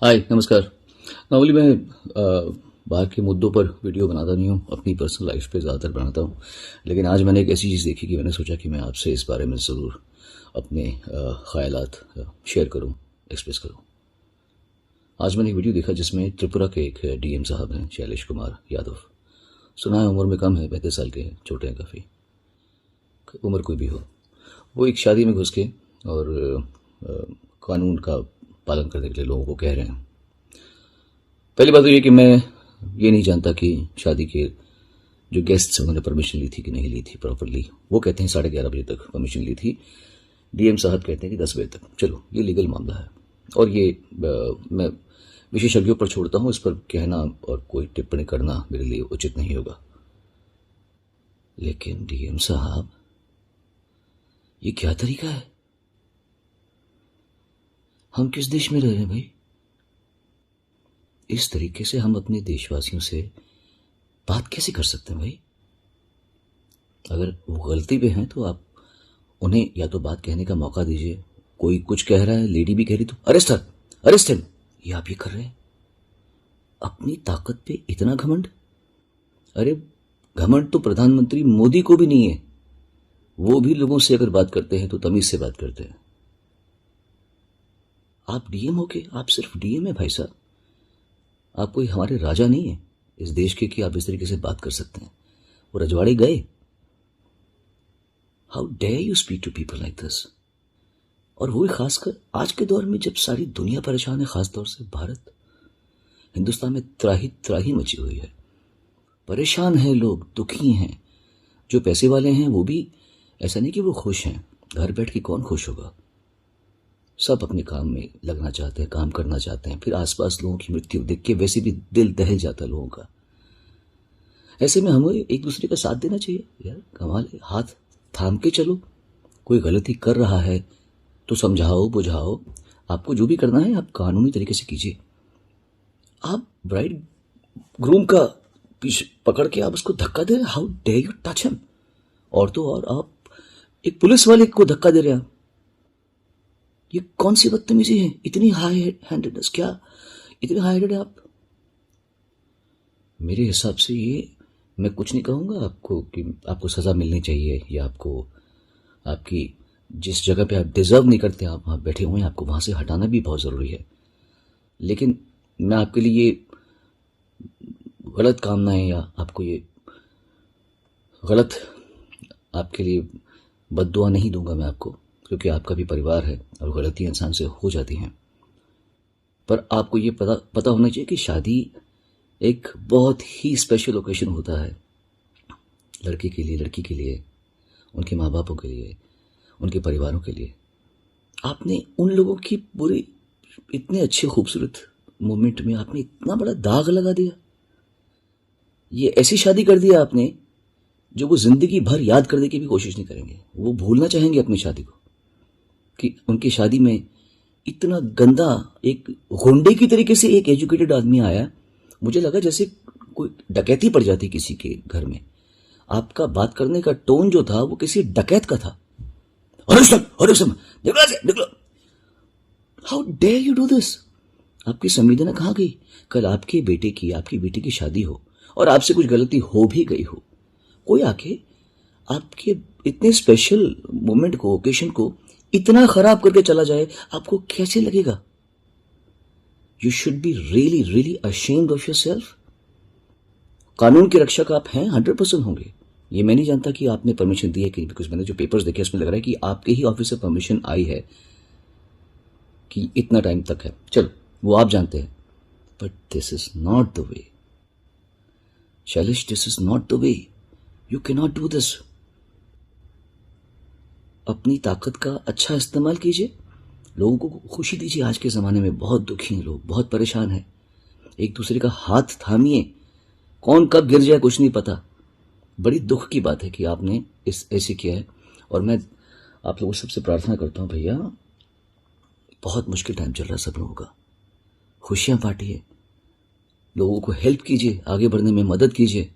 हाय नमस्कार। नॉर्मली मैं बाहर के मुद्दों पर वीडियो बनाता नहीं हूँ, अपनी पर्सनल लाइफ पे ज़्यादातर बनाता हूँ। लेकिन आज मैंने एक ऐसी चीज़ देखी कि मैंने सोचा कि मैं आपसे इस बारे में ज़रूर अपने ख़यालात शेयर करूँ, एक्सप्रेस करूँ। आज मैंने एक वीडियो देखा जिसमें त्रिपुरा के एक डीएम साहब हैं, शैलेश कुमार यादव। सुना है उम्र में कम है, 35 साल के हैं, छोटे हैं काफ़ी। उम्र कोई भी हो, वो एक शादी में घुस के और कानून का पालन करने के लिए लोगों को कह रहे हैं। पहली बात तो ये कि मैं ये नहीं जानता कि शादी के जो गेस्ट्स उन्होंने परमिशन ली थी कि नहीं ली थी प्रॉपरली। वो कहते हैं 11:30 बजे तक परमिशन ली थी, डीएम साहब कहते हैं कि 10 बजे तक। चलो, ये लीगल मामला है और ये मैं विशेषज्ञों पर छोड़ता हूँ। इस पर कहना और कोई टिप्पणी करना मेरे लिए उचित नहीं होगा। लेकिन डीएम साहब, ये क्या तरीका है? हम किस देश में रह रहे हैं भाई? इस तरीके से हम अपने देशवासियों से बात कैसे कर सकते हैं भाई? अगर वो गलती पे हैं तो आप उन्हें या तो बात कहने का मौका दीजिए। कोई कुछ कह रहा है, लेडी भी कह रही, तो अरेस्ट हर, अरेस्ट हिम। ये आप ये कर रहे हैं? अपनी ताकत पे इतना घमंड? अरे, घमंड तो प्रधानमंत्री मोदी को भी नहीं है। वो भी लोगों से अगर बात करते हैं तो तमीज से बात करते हैं। आप डीएम हो के, आप सिर्फ डीएम है भाई साहब। आप कोई हमारे राजा नहीं है इस देश के कि आप इस तरीके से बात कर सकते हैं। वो रजवाड़े गए। How dare you speak to people like this? और वो खासकर आज के दौर में जब सारी दुनिया परेशान है, खासतौर से भारत, हिंदुस्तान में त्राही त्राही मची हुई है। परेशान हैं लोग, दुखी हैं। जो पैसे वाले हैं वो भी ऐसा नहीं कि वो खुश हैं। घर बैठ के कौन खुश होगा? सब अपने काम में लगना चाहते हैं, काम करना चाहते हैं। फिर आसपास लोगों की मृत्यु देख के वैसे भी दिल दहल जाता है लोगों का। ऐसे में हमें एक दूसरे का साथ देना चाहिए यार। कमाल है, हाथ थाम के चलो। कोई गलती कर रहा है तो समझाओ, बुझाओ। आपको जो भी करना है आप कानूनी तरीके से कीजिए। आप ब्राइड ग्रूम का पीछे पकड़ के आप उसको धक्का दे रहे हैं। How dare you touch him? और तो और आप एक पुलिस वाले को धक्का दे रहे हैं। ये कौन सी बदतमीजी है? इतनी हाई हैंडेडनेस, क्या इतने हाई हैंडेड है आप? मेरे हिसाब से ये, मैं कुछ नहीं कहूंगा आपको कि आपको सजा मिलनी चाहिए या आपको आपकी जिस जगह पे आप डिजर्व नहीं करते आप वहां बैठे हुए हैं, आपको वहां से हटाना भी बहुत जरूरी है। लेकिन मैं आपके लिए गलत कामनाएं या आपको ये गलत, आपके लिए बद्दुआ नहीं दूंगा मैं आपको, क्योंकि आपका भी परिवार है और गलतियां इंसान से हो जाती हैं। पर आपको ये पता होना चाहिए कि शादी एक बहुत ही स्पेशल ओकेशन होता है लड़के के लिए, लड़की के लिए, उनके माँ बापों के लिए, उनके परिवारों के लिए। आपने उन लोगों की पूरी इतने अच्छे खूबसूरत मोमेंट में आपने इतना बड़ा दाग लगा दिया। ये ऐसी शादी कर दिया आपने जो वो जिंदगी भर याद करने की भी कोशिश नहीं करेंगे। वो भूलना चाहेंगे अपनी शादी को, कि उनकी शादी में इतना गंदा, एक गुंडे की तरीके से एक एजुकेटेड आदमी आया। मुझे लगा जैसे कोई डकैती पड़ जाती किसी के घर में। आपका बात करने का टोन जो था वो किसी डकैत का था। निकलो। How dare you do this? आपकी संवेदना कहां गई? कल आपकी बेटी की शादी हो और आपसे कुछ गलती हो भी गई हो, कोई आके आपके इतने स्पेशल मोमेंट को, ओकेशन को इतना खराब करके चला जाए, आपको कैसे लगेगा? You should be really really ashamed of yourself. कानून के रक्षक आप हैं, 100% होंगे। ये मैं नहीं जानता कि आपने परमिशन दी है कि, बिकॉज मैंने जो पेपर्स देखे उसमें लग रहा है कि आपके ही ऑफिस से परमिशन आई है कि इतना टाइम तक है। चलो, वो आप जानते हैं। But this is not the way Shailesh, this is not the way. You can not do this. अपनी ताकत का अच्छा इस्तेमाल कीजिए, लोगों को खुशी दीजिए। आज के ज़माने में बहुत दुखी हैं लोग, बहुत परेशान हैं। एक दूसरे का हाथ थामिए। कौन कब गिर जाए कुछ नहीं पता। बड़ी दुख की बात है कि आपने ऐसे किया है। और मैं आप लोगों से सबसे प्रार्थना करता हूं भैया, बहुत मुश्किल टाइम चल रहा है सब लोगों का। खुशियां बांटिए, लोगों को हेल्प कीजिए, आगे बढ़ने में मदद कीजिए।